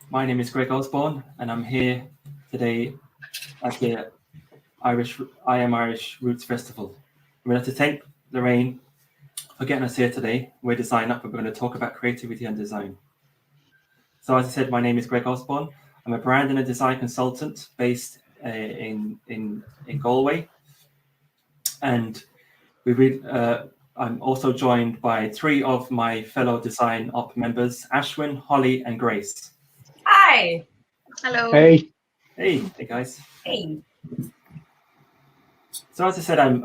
My name is Gregg and I'm here today at the I Am Irish Roots Festival. We'd like to thank Lorraine for getting us here today. We're Design Up, and we're going to talk about creativity and design. So as I said, my name is Gregg Osborne. I'm a brand and a design consultant based in Galway. And I'm also joined by three of my fellow Design Up members, Ashwin, Holly, and Grace. Hi. Hello. Hey. Hey guys. Hey. So as I said, I'm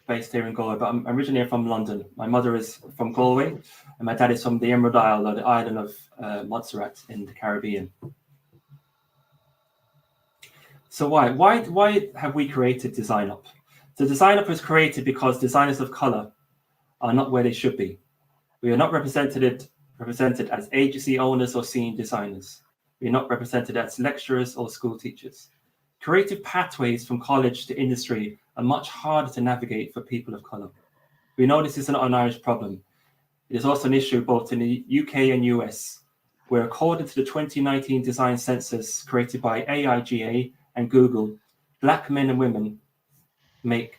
based here in Galway, but I'm originally from London. My mother is from Galway, and my dad is from the Emerald Isle, or the island of Montserrat in the Caribbean. So why have we created Design Up? So Design Up was created because designers of color are not where they should be. We are not represented as agency owners or senior designers. We are not represented as lecturers or school teachers. Creative pathways from college to industry are much harder to navigate for people of color. We know this is not an Irish problem. It is also an issue both in the UK and US, where according to the 2019 design census created by AIGA and Google, Black men and women make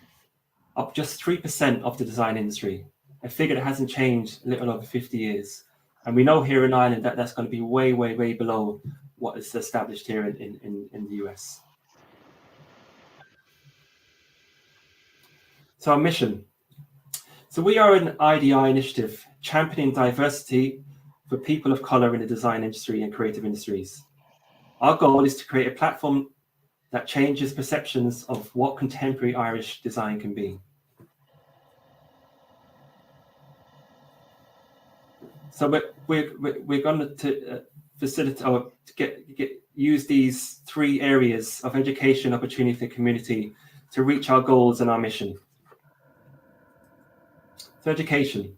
up just 3% of the design industry, a figure that hasn't changed a little over 50 years. And we know here in Ireland that that's going to be way, way, way below what is established here in the US. So our mission. So we are an IDI initiative championing diversity for people of color in the design industry and creative industries. Our goal is to create a platform that changes perceptions of what contemporary Irish design can be. So we're going to facilitate or use these three areas of education, opportunity, and community to reach our goals and our mission. So education.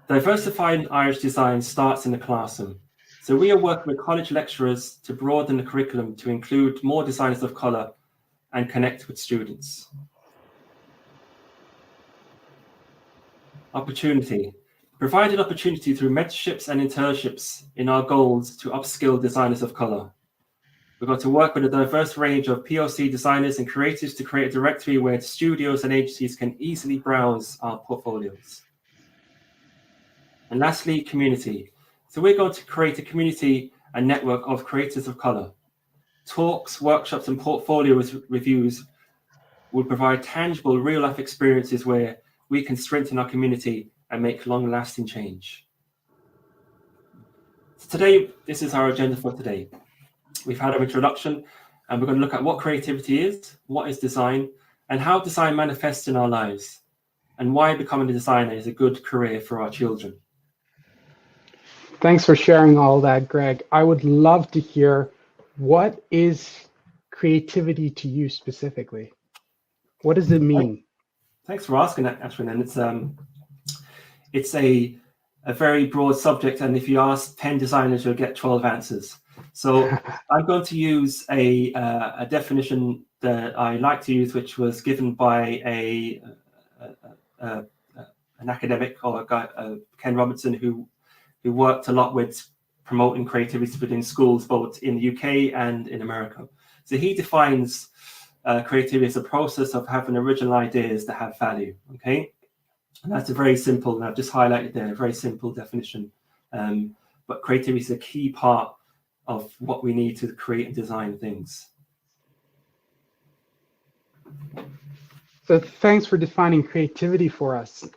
Diversifying Irish design starts in the classroom. So we are working with college lecturers to broaden the curriculum to include more designers of color and connect with students. Opportunity. Provided opportunity through mentorships and internships in our goals to upskill designers of color. We're going to work with a diverse range of POC designers and creatives to create a directory where studios and agencies can easily browse our portfolios. And lastly, community. So we're going to create a community and network of creators of color. Talks, workshops, and portfolio reviews will provide tangible, real-life experiences where we can strengthen our community and make long-lasting change. So today, this is our agenda for today. We've had our introduction, and we're going to look at what creativity is, what is design, and how design manifests in our lives, and why becoming a designer is a good career for our children. Thanks for sharing all that, Greg. I would love to hear, what is creativity to you specifically? What does it mean? Thanks for asking that, Ashwin. And it's a very broad subject, and if you ask 10 designers, you'll get 12 answers. So I'm going to use a definition that I like to use, which was given by an academic, or a guy, Ken Robinson, who worked a lot with promoting creativity within schools, both in the UK and in America. So he defines creativity as a process of having original ideas that have value, okay? And that's a very simple, and I've just highlighted there, a very simple definition. But creativity is a key part of what we need to create and design things. So thanks for defining creativity for us.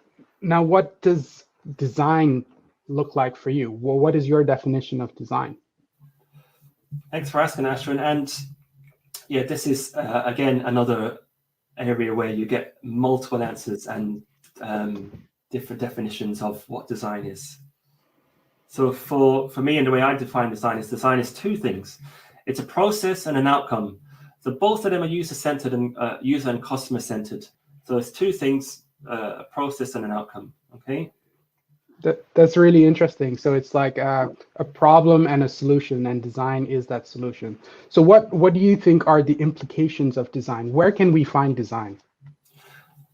Now, what does design look like for you? Well, what is your definition of design? Thanks for asking, Ashwin. And yeah, this is, again, another area where you get multiple answers and different definitions of what design is. So for me, and the way I define design is two things. It's a process and an outcome. So both of them are user-centered and user and customer-centered. So it's two things, a process and an outcome, okay? That's really interesting. So it's like a problem and a solution, and design is that solution. So what do you think are the implications of design? Where can we find design?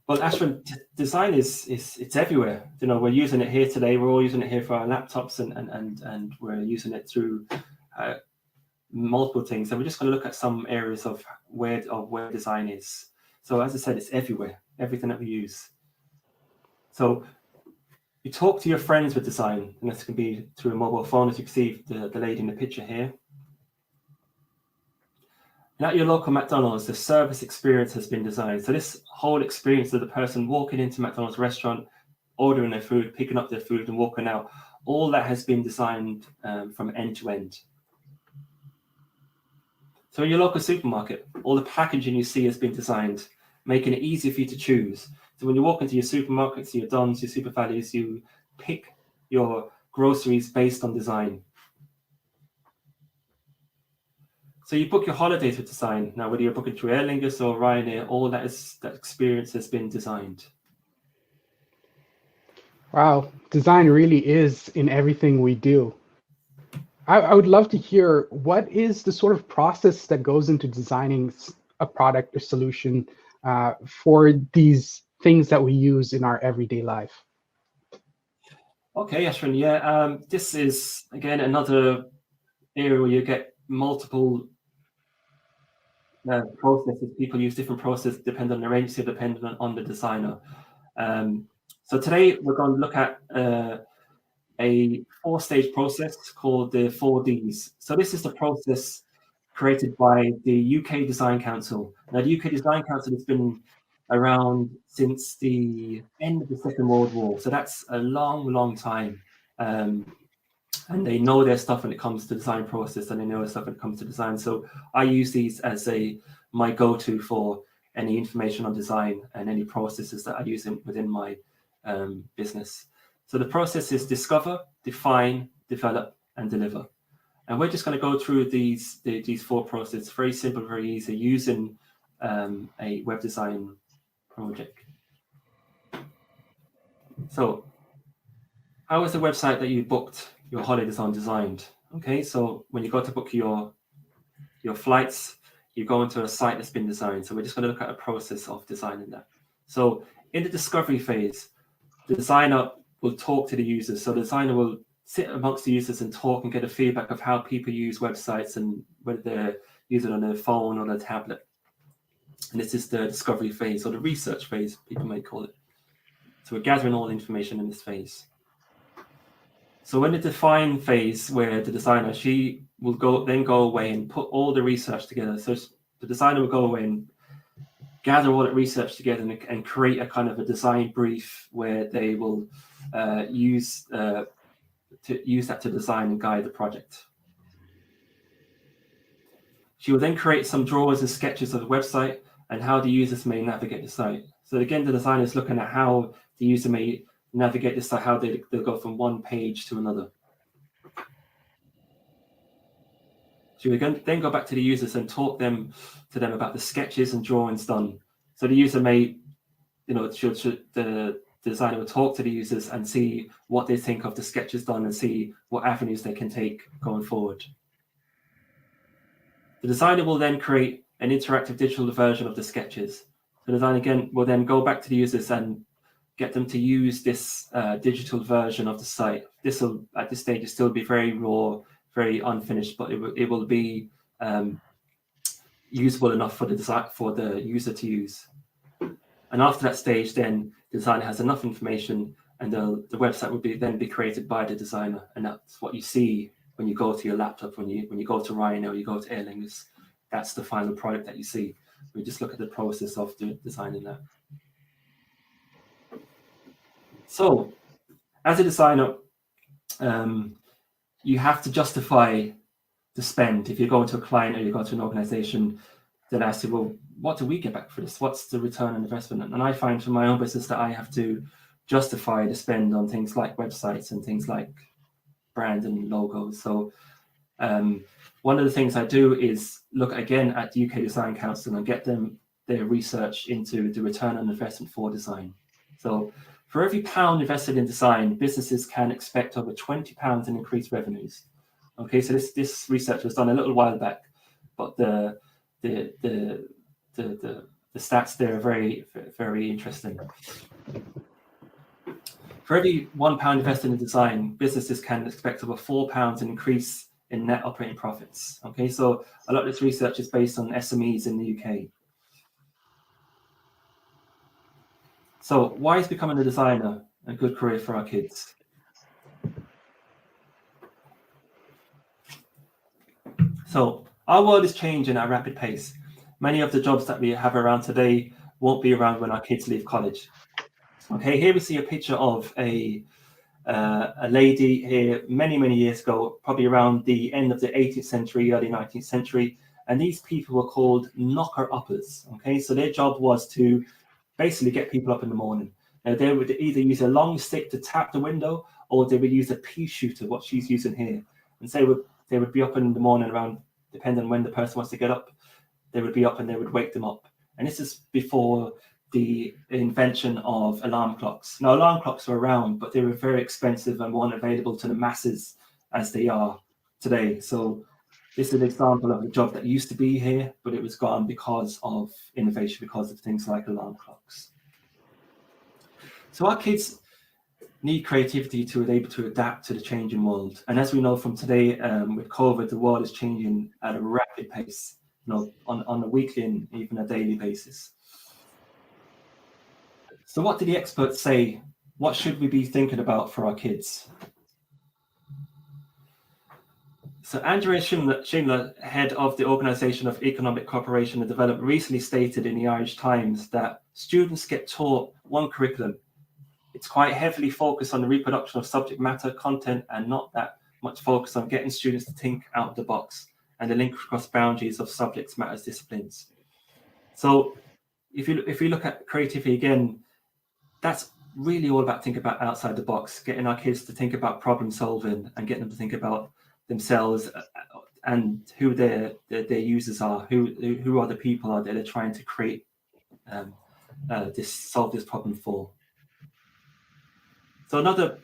Well, Ashwin, design is it's everywhere. You know, we're using it here today. We're all using it here for our laptops, and we're using it through multiple things. So we're just going to look at some areas of where design is. So as I said, it's everywhere. Everything that we use. So you talk to your friends with design, and this can be through a mobile phone, as you can see the lady in the picture here. And at your local McDonald's, the service experience has been designed. So this whole experience of the person walking into McDonald's restaurant, ordering their food, picking up their food and walking out, all that has been designed from end to end. So in your local supermarket, all the packaging you see has been designed, making it easy for you to choose. So when you walk into your supermarkets, your Dons, your Super Values, you pick your groceries based on design. So you book your holidays with design. Now, whether you're booking through Aer Lingus or Ryanair, all that experience has been designed. Wow, design really is in everything we do. I would love to hear, what is the sort of process that goes into designing a product or solution for these things that we use in our everyday life? Okay, Ashwin, yeah. This is, again, another area where you get multiple processes. People use different processes depending on their agency, depending on the designer. So today we're going to look at a 4-stage process called the 4Ds. So this is the process created by the UK Design Council. Now, the UK Design Council has been around since the end of the Second World War. So that's a long, long time. And they know their stuff when it comes to design process, and they know their stuff when it comes to design. So I use these as my go-to for any information on design and any processes that I use within my business. So the process is discover, define, develop, and deliver. And we're just going to go through these 4 processes, very simple, very easy, using a web design project. So how is the website that you booked your holidays on designed? Okay, so when you go to book your flights, you go into a site that's been designed. So we're just going to look at a process of designing that. So in the discovery phase, the designer will talk to the users. So the designer will sit amongst the users and talk and get a feedback of how people use websites and whether they're using it on their phone or their tablet. And this is the discovery phase, or the research phase, people may call it. So we're gathering all the information in this phase. So in the define phase, where the designer, she will go away and put all the research together. So the designer will go away and gather all that research together and create a kind of a design brief where they will use that to design and guide the project. She will then create some drawings and sketches of the website and how the users may navigate the site. So again, the designer is looking at how the user may navigate the site, how they'll go from one page to another. She will then go back to the users and talk to them about the sketches and drawings done. So the user may, the designer will talk to the users and see what they think of the sketches done and see what avenues they can take going forward. The designer will then create an interactive digital version of the sketches. The designer again will then go back to the users and get them to use this digital version of the site. This will, at this stage, still be very raw, very unfinished, but it will be usable enough for the user to use. And after that stage, then the designer has enough information, and the website will then be created by the designer, and that's what you see when you go to your laptop, when you go to Ryanair or you go to Aer Lingus. That's the final product that you see. We just look at the process of designing that. So, as a designer, you have to justify the spend. If you go to a client or you go to an organization, they'll ask you, well, what do we get back for this? What's the return on investment? And I find for my own business that I have to justify the spend on things like websites and things like brand and logos. So one of the things I do is look again at the UK Design Council and get them their research into the return on investment for design. So for every £1 invested in design, businesses can expect over £20 in increased revenues. Okay, so this research was done a little while back, but the stats there are very, very interesting. For every £1 invested in design, businesses can expect over £4 increase in net operating profits. Okay, so a lot of this research is based on SMEs in the UK. So why is becoming a designer a good career for our kids? So our world is changing at a rapid pace. Many of the jobs that we have around today won't be around when our kids leave college. Okay, here we see a picture of a lady here many years ago, probably around the end of the 18th century, early 19th century, and these people were called knocker-uppers. Okay, so their job was to basically get people up in the morning. Now they would either use a long stick to tap the window, or they would use a pea shooter, what she's using here, and say they would be up in the morning around, depending on when the person wants to get up, they would be up and they would wake them up. And this is before the invention of alarm clocks. Now, alarm clocks were around, but they were very expensive and weren't available to the masses as they are today. So this is an example of a job that used to be here, but it was gone because of innovation, because of things like alarm clocks. So our kids need creativity to be able to adapt to the changing world. And as we know from today, with COVID, the world is changing at a rapid pace, on a weekly and even a daily basis. So what do the experts say? What should we be thinking about for our kids? So Andrea Schindler, head of the Organisation of Economic Cooperation and Development, recently stated in the Irish Times that students get taught one curriculum. It's quite heavily focused on the reproduction of subject matter content and not that much focus on getting students to think out of the box and the link across boundaries of subjects, matters, disciplines. So if you look at creativity again, that's really all about thinking about outside the box, getting our kids to think about problem solving and getting them to think about themselves and who their users are, who are the people that they're trying to create solve this problem for. So another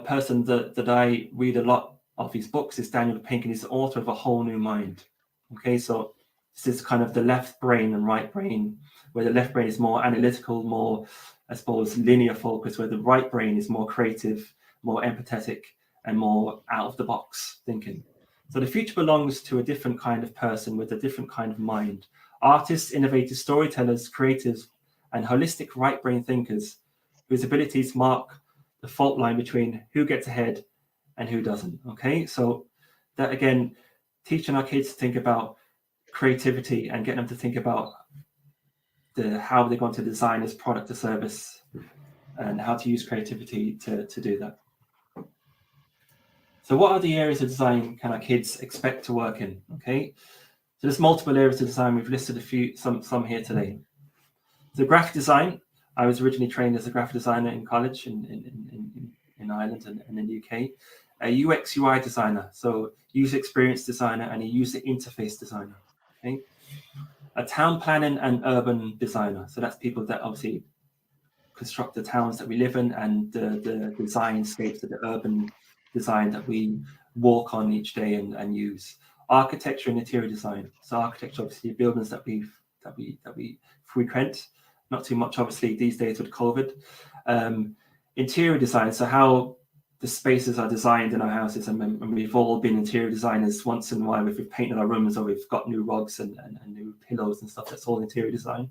person that I read a lot of his books is Daniel Pink, and he's the author of A Whole New Mind. Okay, so this is kind of the left brain and right brain, where the left brain is more analytical, more, I suppose, linear focus, where the right brain is more creative, more empathetic, and more out of the box thinking. So the future belongs to a different kind of person with a different kind of mind. Artists, innovators, storytellers, creatives, and holistic right brain thinkers whose abilities mark the fault line between who gets ahead and who doesn't. Okay, so that again, teaching our kids to think about creativity and getting them to think about how they're going to design this product or service and how to use creativity to do that. So what are the areas of design can our kids expect to work in? Okay, so there's multiple areas of design. We've listed some here today. So graphic design, I was originally trained as a graphic designer in college in Ireland and in the UK. A UX UI designer, so user experience designer and a user interface designer. Okay, a town planning and urban designer, so that's people that obviously construct the towns that we live in and the designscapes of the urban design that we walk on each day and use. Architecture and interior design, so architecture, obviously buildings that we frequent, not too much obviously these days with COVID. Interior design, so how the spaces are designed in our houses, and we've all been interior designers once in a while. If we've painted our rooms or we've got new rugs and new pillows and stuff, that's all interior design.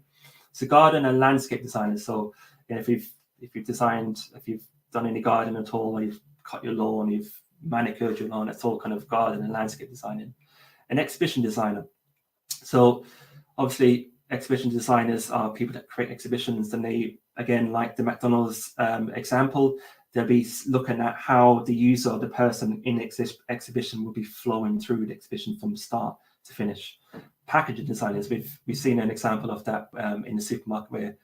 So garden and landscape designers, so if you've done any gardening at all, or you've cut your lawn, you've manicured your lawn, that's all kind of garden and landscape designing. An exhibition designer, so obviously exhibition designers are people that create exhibitions, and they, again, like the McDonald's example, they'll be looking at how the user or the person in the exhibition will be flowing through the exhibition from start to finish. Packaging designers, we've seen an example of that in the supermarket, where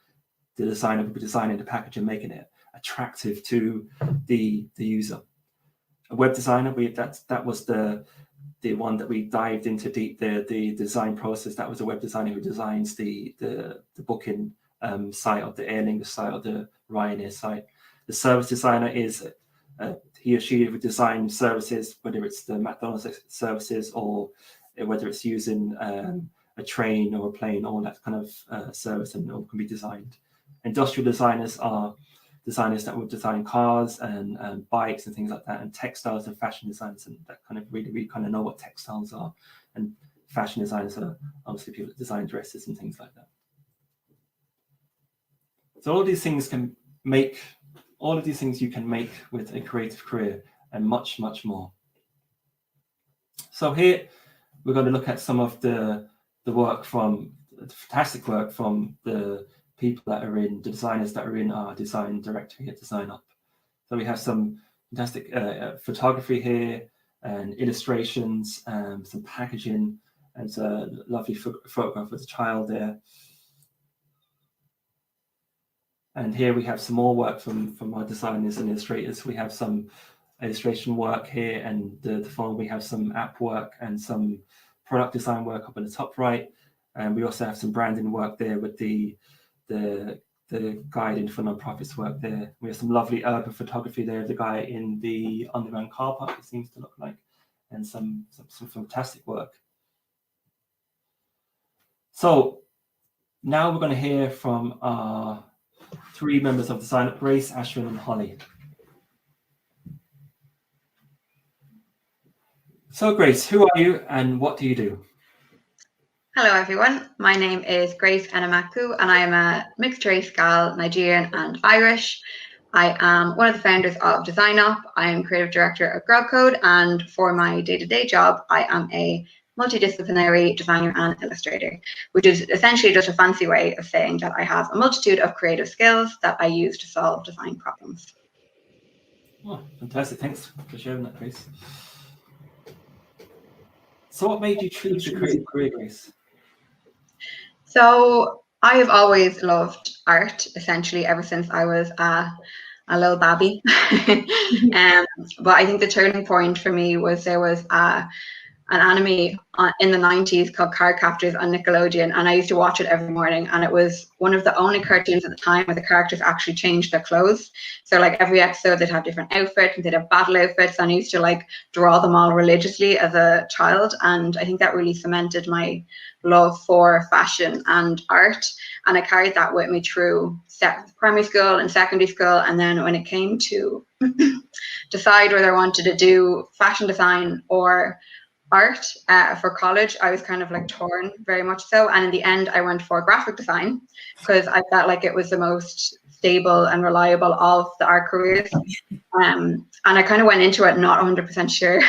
the designer will be designing the packaging, making it attractive to the user. A web designer, that was the one that we dived into deep, the design process. That was a web designer who designs the booking site of the Aer Lingus site or the Ryanair site. The service designer is he or she would design services, whether it's the McDonald's services or whether it's using a train or a plane, all that kind of service, and all can be designed. Industrial designers are designers that will design cars and bikes and things like that, and textiles and fashion designers, and that kind of really kind of know what textiles are, and fashion designers are obviously people that design dresses and things like that. So all of these things you can make with a creative career, and much more. So here we're going to look at some of the fantastic work from the people that are in, the designers that are in our design directory at Design Up. So we have some fantastic photography here, and illustrations, some packaging, and a lovely photograph of a child there. And here we have some more work from our designers and illustrators. We have some illustration work here, and the phone we have some app work and some product design work up in the top right. And we also have some branding work there with the guiding for nonprofits work there. We have some lovely urban photography there of the guy in the underground car park, it seems to look like, and some fantastic work. So now we're going to hear from our 3 members of Design Up: Grace, Ashwin, and Holly. So Grace, who are you and what do you do? Hello everyone, my name is Grace Enamaku and I am a mixed race gal, Nigerian and Irish. I am one of the founders of Design Up. I am creative director of Gregg, and for my day-to-day job, I am a multidisciplinary designer and illustrator, which is essentially just a fancy way of saying that I have a multitude of creative skills that I use to solve design problems. Oh, fantastic. Thanks for sharing that, Grace. So what made you choose a creative career, Grace? So I have always loved art, essentially, ever since I was a little babby. But I think the turning point for me was there was an anime in the 90s called Card Captors on Nickelodeon, and I used to watch it every morning, and it was one of the only cartoons at the time where the characters actually changed their clothes. So like every episode they'd have different outfits, and they'd have battle outfits, and I used to like draw them all religiously as a child, and I think that really cemented my love for fashion and art, and I carried that with me through primary school and secondary school. And then when it came to decide whether I wanted to do fashion design or art for college, I was kind of like torn, very much so, and in the end I went for graphic design because I felt like it was the most stable and reliable of the art careers. And I kind of went into it not 100% sure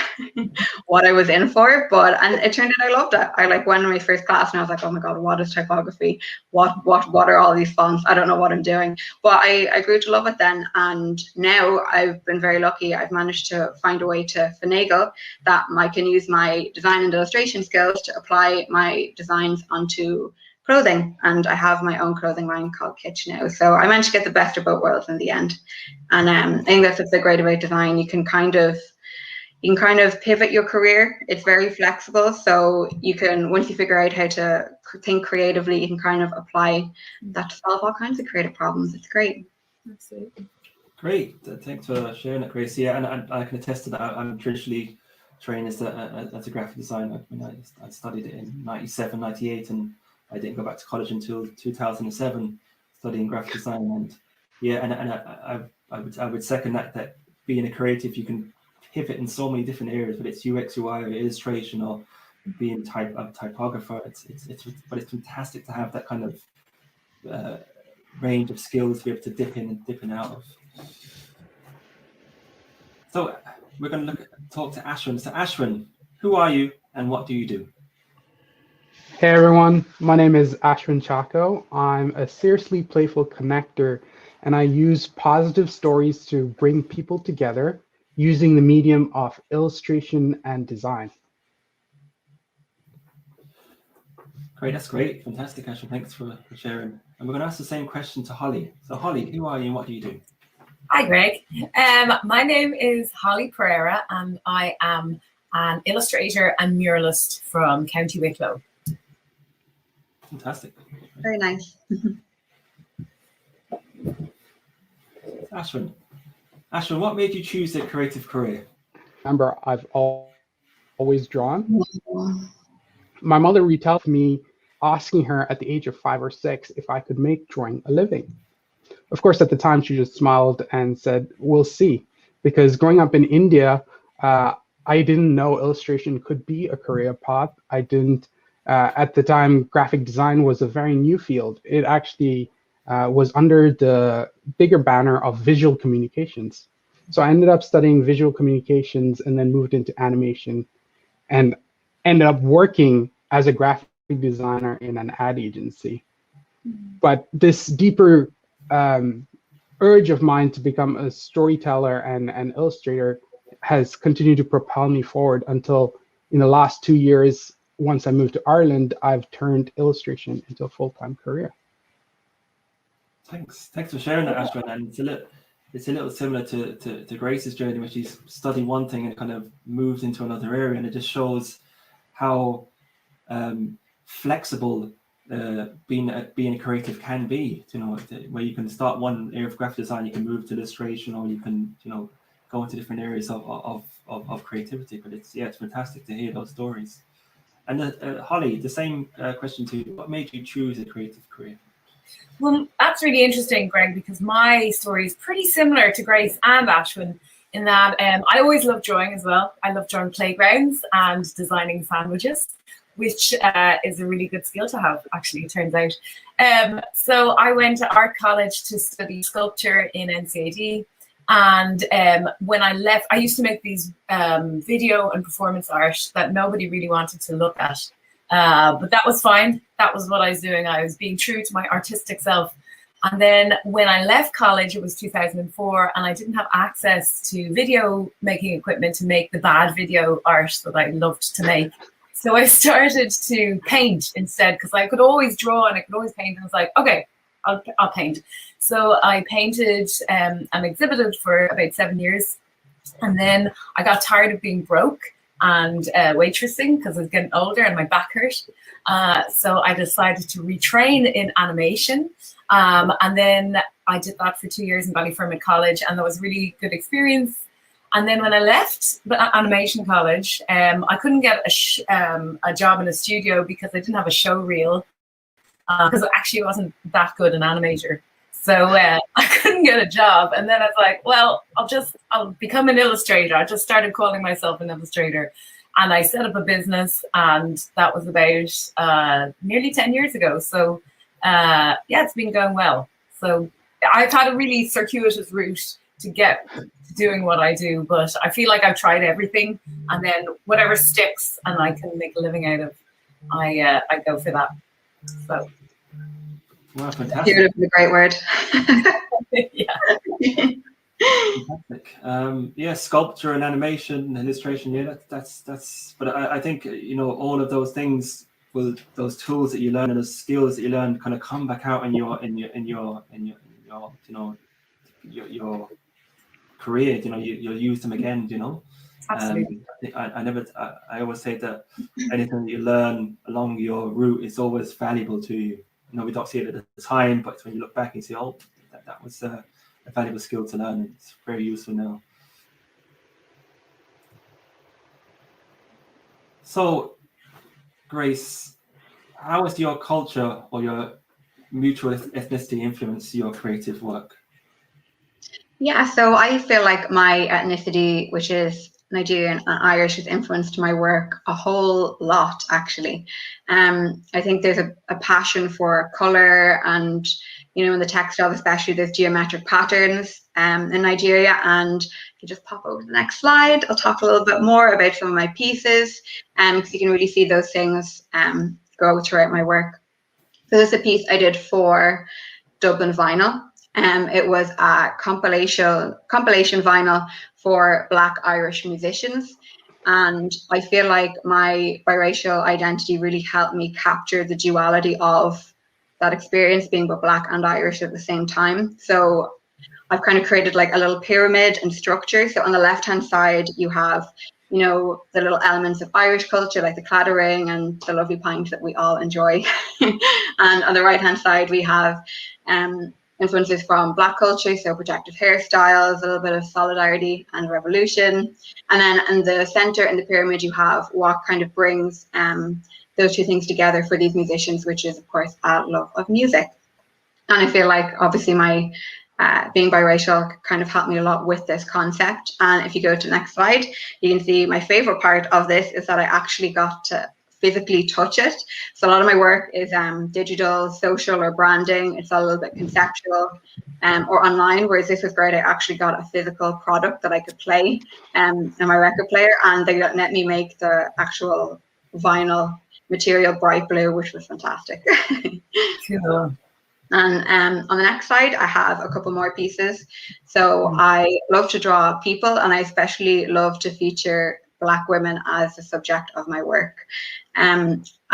what I was in for, and it turned out I loved it. I like went in my first class and I was like, oh my god, what is typography? What are all these fonts? I don't know what I'm doing. But I grew to love it then, and now I've been very lucky. I've managed to find a way to finagle that I can use my design and illustration skills to apply my designs onto clothing, and I have my own clothing line called Kitsch now. So I managed to get the best of both worlds in the end, and I think that's what's so great about design. You can kind of pivot your career. It's very flexible, so you can, once you figure out how to think creatively, you can kind of apply that to solve all kinds of creative problems. It's great. Absolutely. Great, thanks for sharing that, Grace. Yeah, and I can attest to that. I'm traditionally trained as a graphic designer. I studied it in 97, 98, and I didn't go back to college until 2007, studying graphic design. And yeah, and I would second that being a creative, you can pivot in so many different areas, but it's UX, UI, or illustration, or being a typographer. But it's fantastic to have that kind of range of skills to be able to dip in and out of. So we're going to talk to Ashwin. So Ashwin, who are you and what do you do? Hey everyone, my name is Ashwin Chaco. I'm a seriously playful connector, and I use positive stories to bring people together using the medium of illustration and design. Great, that's great. Fantastic, Ashwin. Thanks for sharing. And we're going to ask the same question to Holly. So Holly, who are you and what do you do? Hi, Greg. My name is Holly Pereira, and I am an illustrator and muralist from County Wicklow. Fantastic. Very nice. Ashwin, what made you choose a creative career? Remember, I've always drawn. My mother retells me asking her at the age of 5 or 6 if I could make drawing a living. Of course, at the time, she just smiled and said, "We'll see." Because growing up in India, I didn't know illustration could be a career path. I didn't, at the time, graphic design was a very new field. It actually was under the bigger banner of visual communications. So I ended up studying visual communications and then moved into animation and ended up working as a graphic designer in an ad agency. But this deeper urge of mine to become a storyteller and an illustrator has continued to propel me forward until in the last 2 years, once I moved to Ireland, I've turned illustration into a full-time career. Thanks for sharing that, Ashwin. And it's a little similar to Grace's journey, where she's studying one thing and kind of moved into another area, and it just shows how flexible being a creative can be. Where you can start one area of graphic design, you can move to illustration, or you can go into different areas of creativity. But it's fantastic to hear those stories. And Holly, the same question to you: what made you choose a creative career? Well, that's really interesting, Greg, because my story is pretty similar to Grace and Ashwin in that I always loved drawing as well. I love drawing playgrounds and designing sandwiches, which is a really good skill to have, actually, it turns out. So I went to art college to study sculpture in NCAD. And when I left, I used to make these video and performance art that nobody really wanted to look at. But that was fine. That was what I was doing. I was being true to my artistic self. And then when I left college, it was 2004, and I didn't have access to video making equipment to make the bad video art that I loved to make. So I started to paint instead, because I could always draw and I could always paint. And I was like, okay, I'll paint. So I painted and exhibited for about 7 years. And then I got tired of being broke and waitressing because I was getting older and my back hurt. So I decided to retrain in animation. And then I did that for 2 years in Ballyfermot College, and that was a really good experience. And then when I left animation college, I couldn't get a job in a studio because I didn't have a show reel, because actually I wasn't that good an animator. So I couldn't get a job. And then I was like, well, I'll become an illustrator. I just started calling myself an illustrator. And I set up a business, and that was about nearly 10 years ago. So yeah, it's been going well. So I've had a really circuitous route to get to doing what I do, but I feel like I've tried everything, and then whatever sticks and I can make a living out of, I go for that. So. Wow, fantastic. Beautiful, great word. Yeah. Fantastic. Yeah, sculpture and animation, illustration. Yeah, that's. But I think all of those things, those tools that you learn and those skills that you learn, kind of come back out in your career. You'll use them again. Absolutely. I always say that anything that you learn along your route is always valuable to you. We don't see it at the time, but when you look back and say, oh, that was a valuable skill to learn. It's very useful now. So, Grace, how has your culture or your mutual ethnicity influence your creative work? Yeah, so I feel like my ethnicity, which is Nigerian and Irish, has influenced my work a whole lot, actually. I think there's a passion for color, and in the textiles especially, there's geometric patterns in Nigeria. And if you just pop over to the next slide, I'll talk a little bit more about some of my pieces, because you can really see those things go throughout my work. So this is a piece I did for Dublin Vinyl. It was a compilation vinyl for Black Irish musicians. And I feel like my biracial identity really helped me capture the duality of that experience, being both Black and Irish at the same time. So I've kind of created like a little pyramid and structure. So on the left-hand side, you have, the little elements of Irish culture, like the claddering and the lovely pint that we all enjoy. And on the right-hand side, we have influences from Black culture, so projected hairstyles, a little bit of solidarity and revolution. And then in the center in the pyramid, you have what kind of brings those two things together for these musicians, which is, of course, a love of music. And I feel like, obviously, my being biracial kind of helped me a lot with this concept. And if you go to the next slide, you can see my favorite part of this is that I actually got to physically touch it. So a lot of my work is digital, social, or branding. It's a little bit conceptual or online, whereas this was great. I actually got a physical product that I could play in my record player, and they let me make the actual vinyl material bright blue, which was fantastic. Cool. And on the next slide, I have a couple more pieces. So I love to draw people, and I especially love to feature Black women as the subject of my work.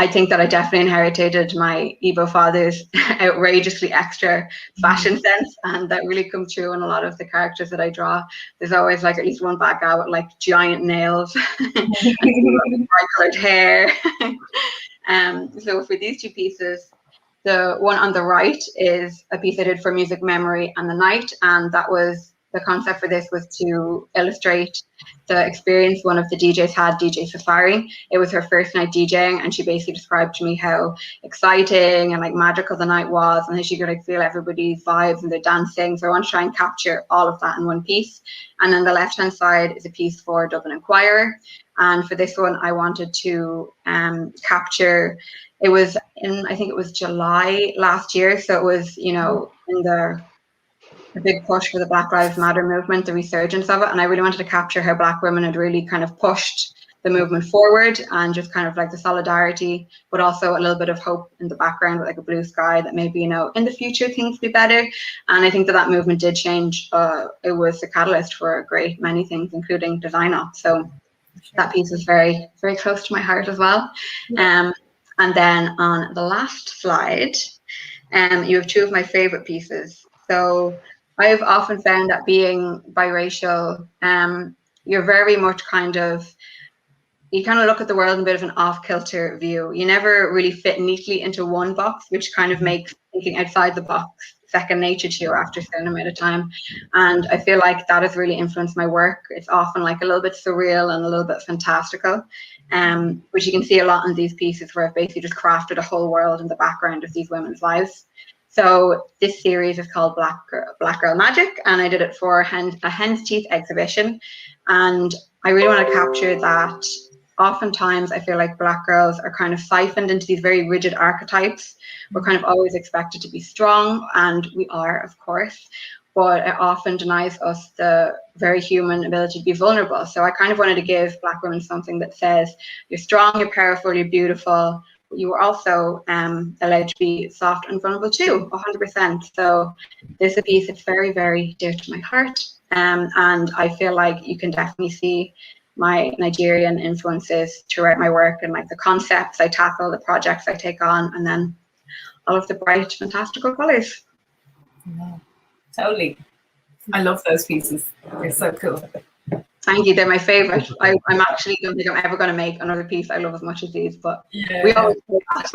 I think that I definitely inherited my Igbo father's outrageously extra fashion sense, and that really comes through in a lot of the characters that I draw. There's always like at least one black guy with like giant nails and bright colored hair. So for these two pieces, the one on the right is a piece I did for Music Memory and the Night, and that was the concept for this was to illustrate the experience one of the DJs had, DJ Safari. It was her first night DJing, and she basically described to me how exciting and like magical the night was, and how she could like feel everybody's vibes and their dancing. So I want to try and capture all of that in one piece. And then the left-hand side is a piece for Dublin Inquirer. And for this one, I wanted to capture, it was in, I think it was July last year. So it was, you know, in the big push for the Black Lives Matter movement, the resurgence of it. And I really wanted to capture how Black women had really kind of pushed the movement forward, and just kind of like the solidarity, but also a little bit of hope in the background with like a blue sky that maybe, you know, in the future things will be better. And I think that that movement did change. It was the catalyst for a great many things, including design up. So that piece was very, very close to my heart as well. And then on the last slide, you have two of my favorite pieces. So I've often found that being biracial, you're very much you kind of look at the world in a bit of an off-kilter view. You never really fit neatly into one box, which kind of makes thinking outside the box second nature to you after a certain amount of time. And I feel like that has really influenced my work. It's often like a little bit surreal and a little bit fantastical, which you can see a lot in these pieces where I've basically just crafted a whole world in the background of these women's lives. So this series is called Black Girl Magic, and I did it for a hen's teeth exhibition. And I really want to capture that. Oftentimes, I feel like Black girls are kind of siphoned into these very rigid archetypes. We're kind of always expected to be strong, and we are, of course, but it often denies us the very human ability to be vulnerable. So I kind of wanted to give Black women something that says, you're strong, you're powerful, you're beautiful, but you were also allowed to be soft and vulnerable too, 100%. So this is a piece that's very, very dear to my heart. And I feel like you can definitely see my Nigerian influences throughout my work, and like the concepts I tackle, the projects I take on, and then all of the bright, fantastical colors. Yeah, totally. I love those pieces. They're so cool. Thank you. They're my favorite. I'm actually don't think I'm ever going to make another piece I love as much as these, but we always do that.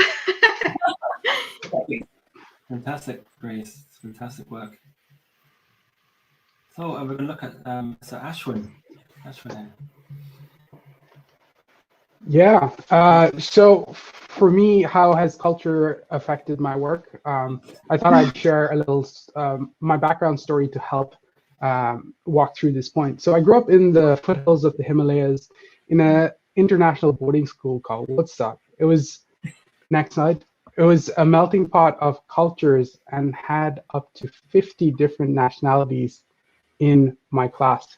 Fantastic, Grace. Fantastic work. So we're going to look at so Ashwin. Yeah. So for me, how has culture affected my work? I thought I'd share a little my background story to help walk through this point. So I grew up in the foothills of the Himalayas in an international boarding school called Woodstock. It was, next slide, it was a melting pot of cultures and had up to 50 different nationalities in my class.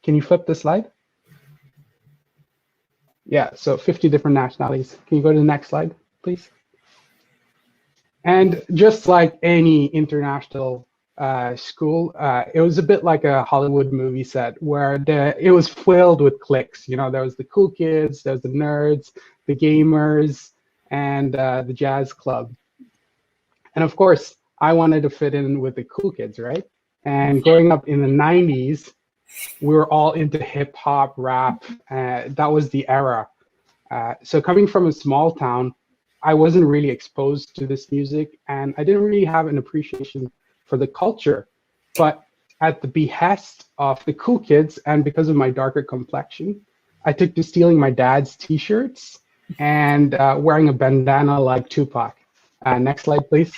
Can you flip the slide? Yeah, so 50 different nationalities. Can you go to the next slide, please? And just like any international school, it was a bit like a Hollywood movie set where it was filled with cliques. You know, there was the cool kids, there was the nerds, the gamers, and the jazz club. And of course, I wanted to fit in with the cool kids, right? And growing up in the 90s, we were all into hip hop, rap. That was the era. So coming from a small town, I wasn't really exposed to this music, and I didn't really have an appreciation for the culture. But at the behest of the cool kids, and because of my darker complexion, I took to stealing my dad's t-shirts and wearing a bandana like Tupac. Next slide, please.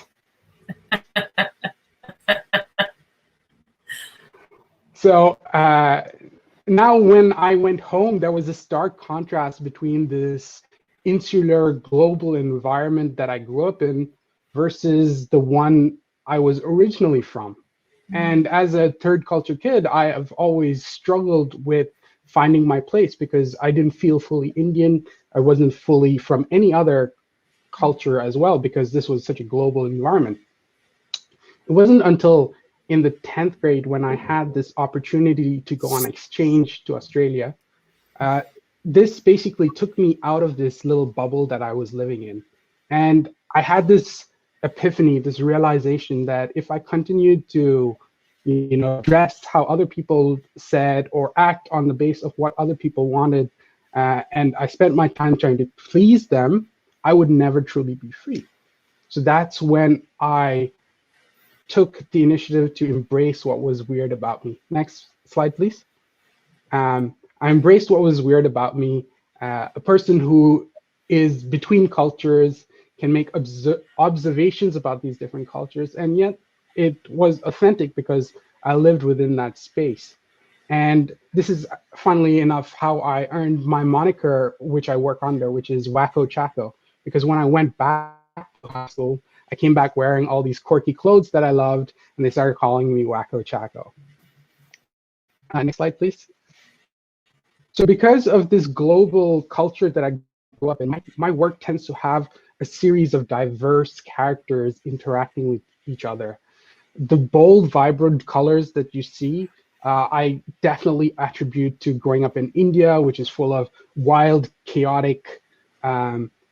So now when I went home, there was a stark contrast between this insular global environment that I grew up in versus the one I was originally from. And as a third culture kid, I have always struggled with finding my place because I didn't feel fully Indian. I wasn't fully from any other culture as well, because this was such a global environment. It wasn't until in the 10th grade when I had this opportunity to go on exchange to Australia. This basically took me out of this little bubble that I was living in. And I had this epiphany, this realization that if I continued to, dress how other people said or act on the basis of what other people wanted, and I spent my time trying to please them, I would never truly be free. So that's when I took the initiative to embrace what was weird about me. Next slide, please. I embraced what was weird about me. A person who is between cultures can make observations about these different cultures, and yet it was authentic because I lived within that space. And this is, funnily enough, how I earned my moniker, which I work under, which is Wacko Chaco. Because when I went back to high school, I came back wearing all these quirky clothes that I loved, and they started calling me Wacko Chaco. Next slide, please. So because of this global culture that I grew up in, my work tends to have a series of diverse characters interacting with each other. The bold, vibrant colors that you see, I definitely attribute to growing up in India, which is full of wild, chaotic,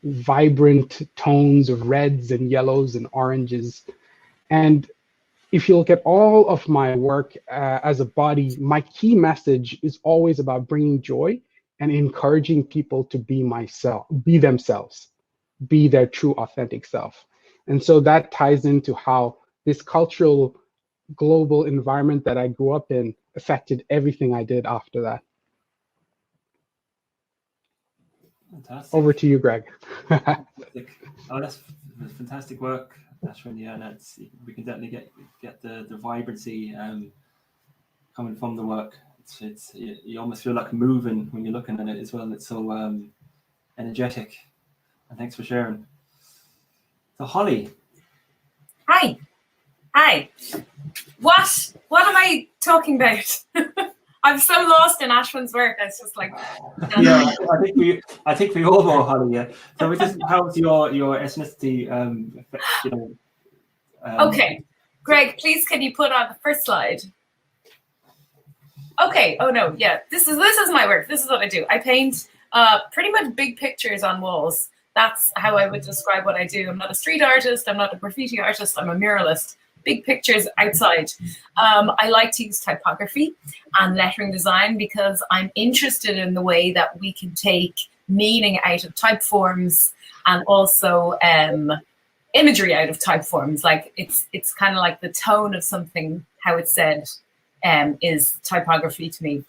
vibrant tones of reds and yellows and oranges. And if you look at all of my work as a body, my key message is always about bringing joy and encouraging people to be themselves, be their true authentic self. And so that ties into how this cultural global environment that I grew up in affected everything I did after that. Fantastic. Over to you, Greg. Oh, that's fantastic work, Ashwin. Yeah, that's, we can definitely get the vibrancy coming from the work. It's you almost feel like moving when you're looking at it as well. It's so energetic. And thanks for sharing. So Holly. Hi. What am I talking about? I'm so lost in Ashwin's work. It's just like yeah, I think we all know, Holly. Yeah. So we just how's your ethnicity? Okay, Greg, please can you put on the first slide? Okay. Oh no, yeah. This is my work. This is what I do. I paint pretty much big pictures on walls. That's how I would describe what I do. I'm not a street artist. I'm not a graffiti artist. I'm a muralist. Big pictures outside. I like to use typography and lettering design because I'm interested in the way that we can take meaning out of type forms and also imagery out of type forms. Like it's kind of like the tone of something, how it's said, is typography to me.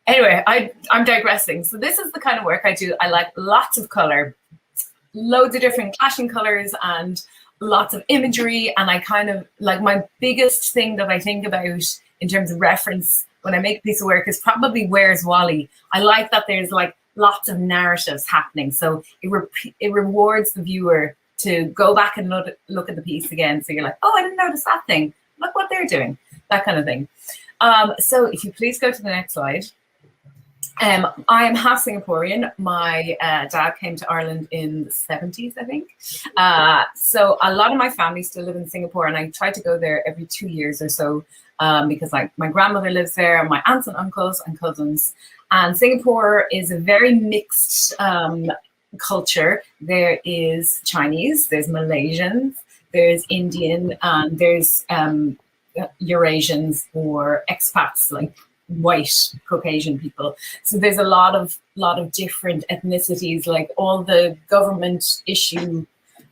Anyway, I'm digressing. So this is the kind of work I do. I like lots of color, loads of different clashing colors and lots of imagery. And I kind of like my biggest thing that I think about in terms of reference when I make a piece of work is probably Where's Wally? I like that there's like lots of narratives happening. So it rewards the viewer to go back and look at the piece again. So you're like, oh, I didn't notice that thing. Look what they're doing. That kind of thing. So if you please go to the next slide. I am half Singaporean. My dad came to Ireland in the 70s, I think. So a lot of my family still live in Singapore, and I try to go there every 2 years or so because like my grandmother lives there, my aunts and uncles and cousins. And Singapore is a very mixed culture. There is Chinese, there's Malaysians, there's Indian, and there's Eurasians or expats like white Caucasian people. So there's a lot of different ethnicities. Like all the government issue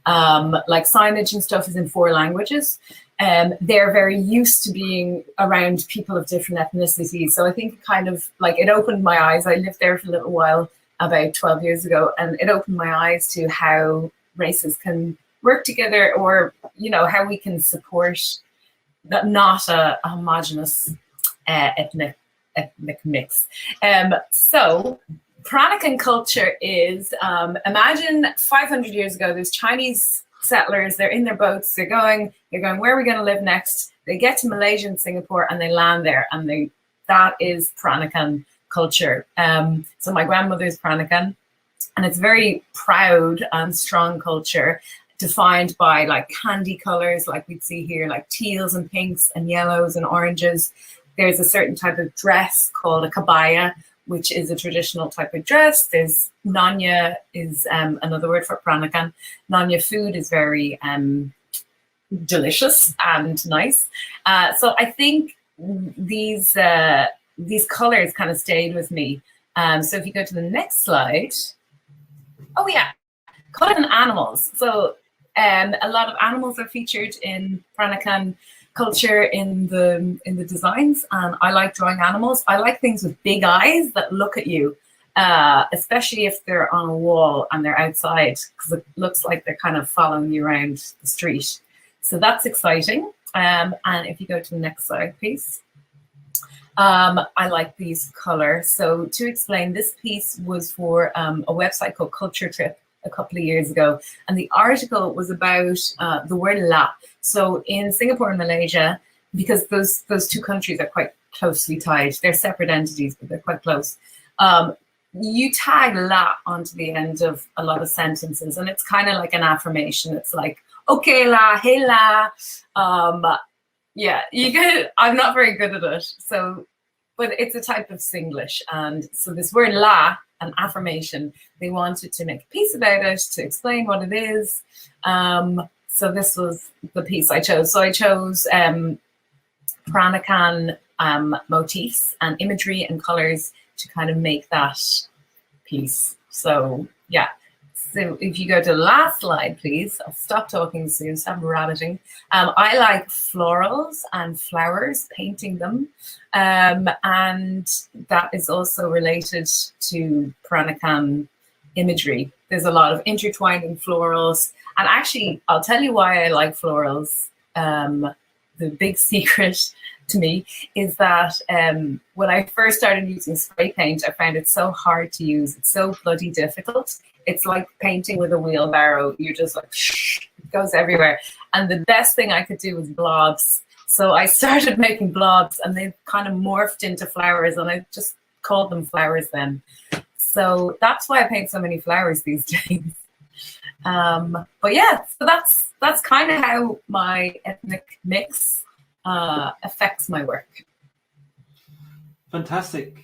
like signage and stuff is in 4 languages. They're very used to being around people of different ethnicities. So I think kind of like it opened my eyes. I lived there for a little while about 12 years ago, and it opened my eyes to how races can work together, or how we can support not a homogenous ethnic mix. So Peranakan culture is, imagine 500 years ago, there's Chinese settlers, they're in their boats, they're going, where are we going to live next? They get to Malaysia and Singapore and they land there, and that is Peranakan culture. So my grandmother is Peranakan, and it's very proud and strong culture, defined by like candy colors, like we'd see here, like teals and pinks and yellows and oranges. There's a certain type of dress called a kabaya, which is a traditional type of dress. There's Nanya is another word for Peranakan. Nanya food is very delicious and nice. So I think these colors kind of stayed with me. So if you go to the next slide, oh yeah, color and animals. So a lot of animals are featured in Peranakan culture in the designs, and I like drawing animals. I like things with big eyes that look at you, especially if they're on a wall and they're outside, because it looks like they're kind of following you around the street. So that's exciting. And if you go to the next slide, please. I like these colors. So to explain, this piece was for a website called Culture Trip a couple of years ago, and the article was about the word la. So in Singapore and Malaysia, because those two countries are quite closely tied, they're separate entities, but they're quite close. You tag la onto the end of a lot of sentences, and it's kind of like an affirmation. It's like, okay la, hey la. Yeah, you get it. I'm not very good at it. So, but it's a type of Singlish. And so this word la, an affirmation, they wanted to make a piece about it, to explain what it is. So this was the piece I chose. So I chose Peranakan motifs and imagery and colors to kind of make that piece. So yeah. So if you go to the last slide, please. I'll stop talking soon, stop rabbiting. I like florals and flowers, painting them. And that is also related to Peranakan imagery. There's a lot of intertwining florals. And actually, I'll tell you why I like florals. The big secret to me is that when I first started using spray paint, I found it so hard to use. It's so bloody difficult. It's like painting with a wheelbarrow. You're just like, it goes everywhere. And the best thing I could do was blobs. So I started making blobs, and they kind of morphed into flowers, and I just called them flowers then. So that's why I paint so many flowers these days. But yeah, so that's kind of how my ethnic mix affects my work. Fantastic,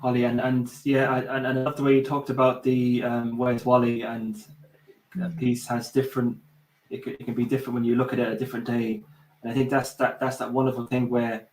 Holly, and yeah, and I love the way you talked about the Where's Wally, and that piece has different. It can be different when you look at it a different day, and I think that's that wonderful thing where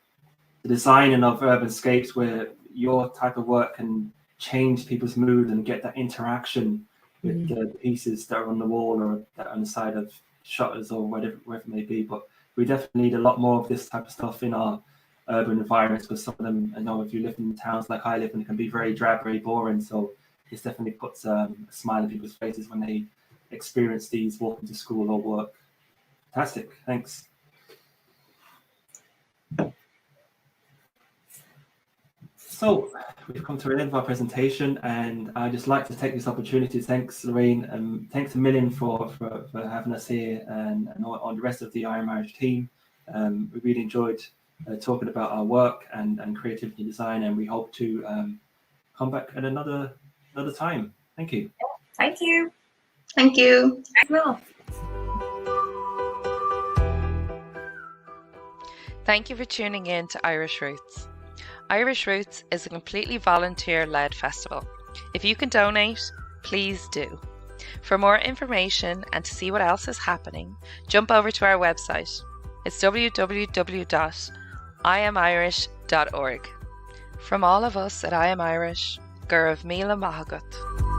the designing of urban scapes, where your type of work can change people's mood and get that interaction with the pieces that are on the wall or that are on the side of shutters or whatever it may be. But we definitely need a lot more of this type of stuff in our urban environments, because some of them, I know if you live in towns like I live in, it can be very drab, very boring. So this definitely puts a smile on people's faces when they experience these walking to school or work. Fantastic, thanks. So we've come to the end of our presentation, and I'd just like to take this opportunity to thanks Lorraine, and thanks a million for having us here, and all the rest of the I Am Irish team. We really enjoyed talking about our work and creativity design, and we hope to come back at another time. Thank you. Thank you. Thank you. I will. Thank you for tuning in to Irish Roots. Irish Roots is a completely volunteer-led festival. If you can donate, please do. For more information and to see what else is happening, jump over to our website. It's www.iamirish.org. From all of us at I Am Irish, Gurav Mila Mahagut.